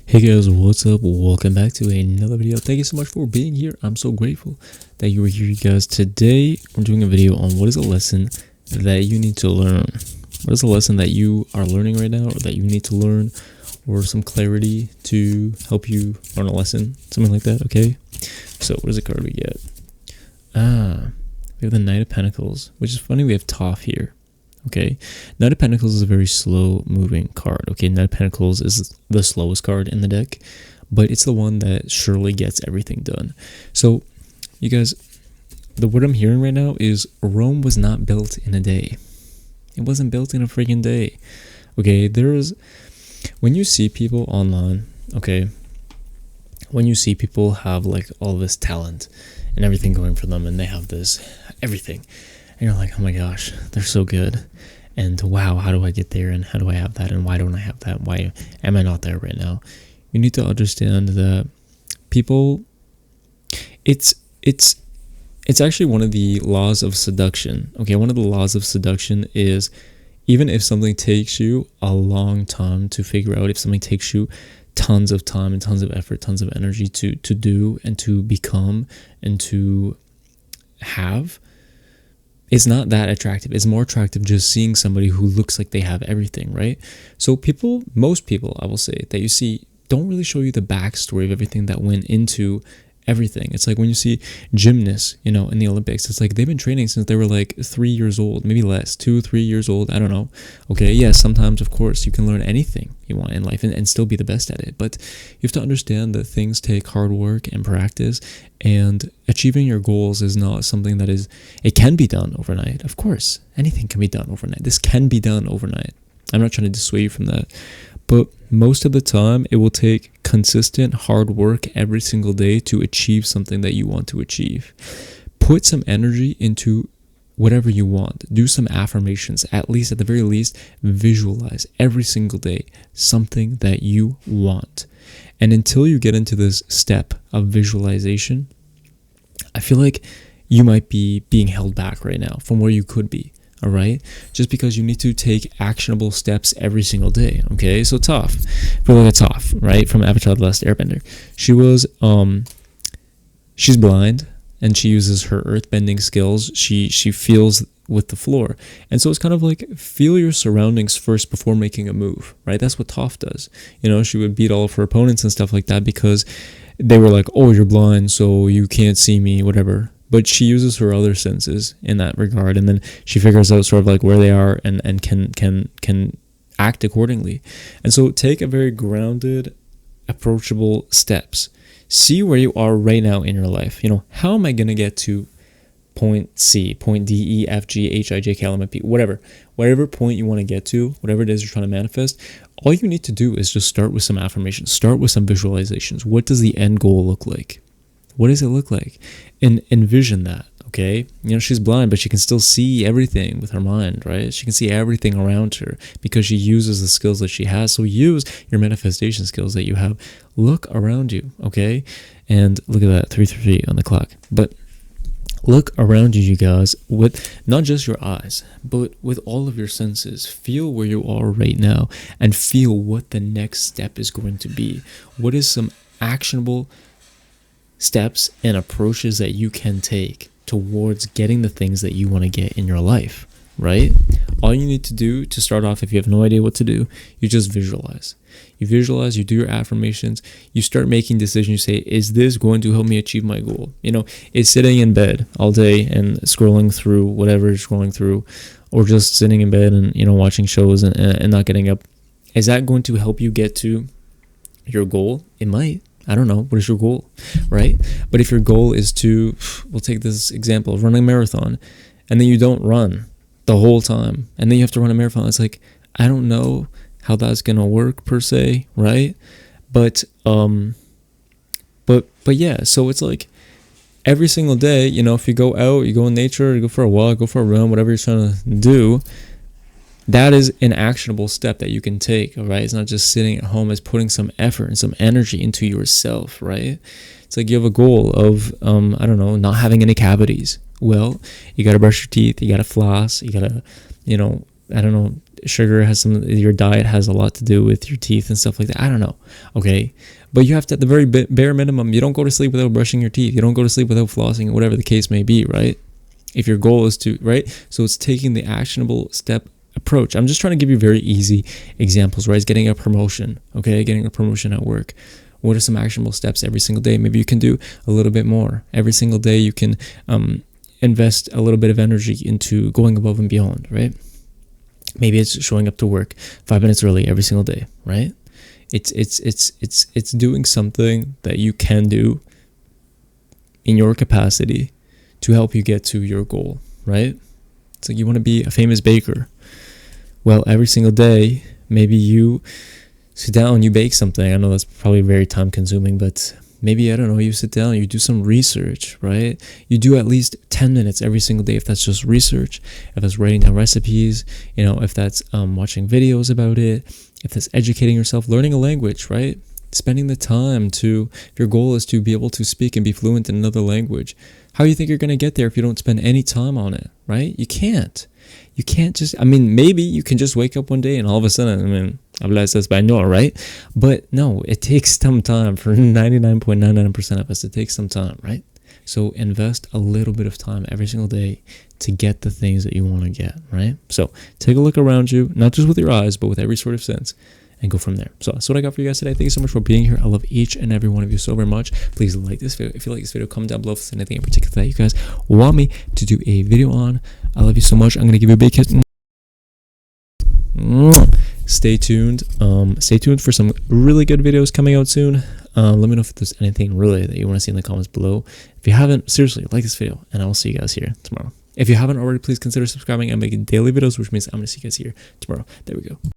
Hey guys, what's up? Welcome back to another video. Thank you so much for being here. I'm so grateful that you were here, you guys. Today, we're doing a video on what is a lesson that you need to learn. What is a lesson that you are learning right now or that you need to learn, or some clarity to help you learn a lesson, something like that, okay? So, what is the card we get? We have the Knight of Pentacles, which is funny. We have Toph here. Okay, Knight of Pentacles is a very slow moving card. Okay, Knight of Pentacles is the slowest card in the deck, but it's the one that surely gets everything done. So, you guys, what I'm hearing right now is Rome was not built in a day. It wasn't built in a freaking day. Okay, when you see people online, okay, when you see people have like all this talent and everything going for them, and they have this everything, and you're like, oh my gosh, they're so good. And wow, how do I get there? And how do I have that? And why don't I have that? Why am I not there right now? You need to understand that people, it's actually one of the laws of seduction. Okay, one of the laws of seduction is, even if something takes you a long time to figure out, if something takes you tons of time and tons of effort, tons of energy to do and to become and to have, it's not that attractive. It's more attractive just seeing somebody who looks like they have everything, right? So most people, I will say, that you see don't really show you the backstory of everything that went into everything. It's like when you see gymnasts, in the Olympics, it's like they've been training since they were like 3 years old, maybe less, 2-3 years old, I don't know. Okay, yes, sometimes, of course, you can learn anything you want in life and still be the best at it, but you have to understand that things take hard work and practice, and achieving your goals is not something that it can be done overnight. Of course, anything can be done overnight. This can be done overnight. I'm not trying to dissuade you from that. But most of the time, it will take consistent hard work every single day to achieve something that you want to achieve. Put some energy into whatever you want. Do some affirmations. At the very least, visualize every single day something that you want. And until you get into this step of visualization, I feel like you might be being held back right now from where you could be. All right, just because you need to take actionable steps every single day. Okay, so Toph, for like a Toph, right, from Avatar: The Last Airbender, she's blind and she uses her earthbending skills. She feels with the floor, and so it's kind of like feel your surroundings first before making a move, right? That's what Toph does. She would beat all of her opponents and stuff like that because they were like, "Oh, you're blind, so you can't see me," whatever. But she uses her other senses in that regard, and then she figures out sort of like where they are and can act accordingly. And so take a very grounded, approachable steps. See where you are right now in your life. How am I going to get to point C, point D, E, F, G, H, I, J, K, L, M, N, P, whatever point you want to get to, whatever it is you're trying to manifest, all you need to do is just start with some affirmations, start with some visualizations. What does the end goal look like? What does it look like? And envision that, okay? She's blind, but she can still see everything with her mind, right? She can see everything around her because she uses the skills that she has. So use your manifestation skills that you have. Look around you, okay? And look at that, 333 on the clock. But look around you guys, with not just your eyes, but with all of your senses. Feel where you are right now and feel what the next step is going to be. What is some actionable steps and approaches that you can take towards getting the things that you want to get in your life, right? All you need to do to start off, if you have no idea what to do, you just visualize. You visualize, you do your affirmations, you start making decisions. You say, is this going to help me achieve my goal? Is sitting in bed all day and scrolling through whatever you're scrolling through, or just sitting in bed and, watching shows and not getting up, is that going to help you get to your goal? It might. I don't know. What is your goal, right? But if your goal is to, we'll take this example of running a marathon, and then you don't run the whole time, and then you have to run a marathon, it's like, I don't know how that's going to work per se, right? But yeah, so it's like every single day, if you go out, you go in nature, you go for a walk, go for a run, whatever you're trying to do, that is an actionable step that you can take, all right? It's not just sitting at home. It's putting some effort and some energy into yourself, right? It's like you have a goal of, I don't know, not having any cavities. Well, you got to brush your teeth. You got to floss. You got to, I don't know, sugar has your diet has a lot to do with your teeth and stuff like that. I don't know. Okay. But you have to, at the very bare minimum, you don't go to sleep without brushing your teeth. You don't go to sleep without flossing, whatever the case may be, right? If your goal is to, right? So it's taking the actionable step approach. I'm just trying to give you very easy examples, right? It's getting a promotion, okay? Getting a promotion at work. What are some actionable steps every single day? Maybe you can do a little bit more. Every single day you can invest a little bit of energy into going above and beyond, right? Maybe it's showing up to work 5 minutes early every single day, right? It's doing something that you can do in your capacity to help you get to your goal, right? It's like you want to be a famous baker. Well, every single day, maybe you sit down, you bake something. I know that's probably very time consuming, but maybe, I don't know, you sit down, you do some research, right? You do at least 10 minutes every single day, if that's just research, if that's writing down recipes, you know, if that's watching videos about it, if that's educating yourself, learning a language, right? Spending the time to, if your goal is to be able to speak and be fluent in another language, how do you think you're going to get there if you don't spend any time on it, right? You can't just, I mean, maybe you can just wake up one day and all of a sudden, I mean, hablas español, right? But no, it takes some time. For 99.99% of us, it takes some time, right? So invest a little bit of time every single day to get the things that you want to get, right? So take a look around you, not just with your eyes, but with every sort of sense, and go from there. So that's what I got for you guys today. Thank you so much for being here. I love each and every one of you so very much. Please like this video. If you like this video, comment down below if there's anything in particular that you guys want me to do a video on. I love you so much. I'm going to give you a big kiss. Stay tuned. Stay tuned for some really good videos coming out soon. Let me know if there's anything really that you want to see in the comments below. If you haven't, seriously, like this video, and I will see you guys here tomorrow. If you haven't already, please consider subscribing. I'm making daily videos, which means I'm going to see you guys here tomorrow. There we go.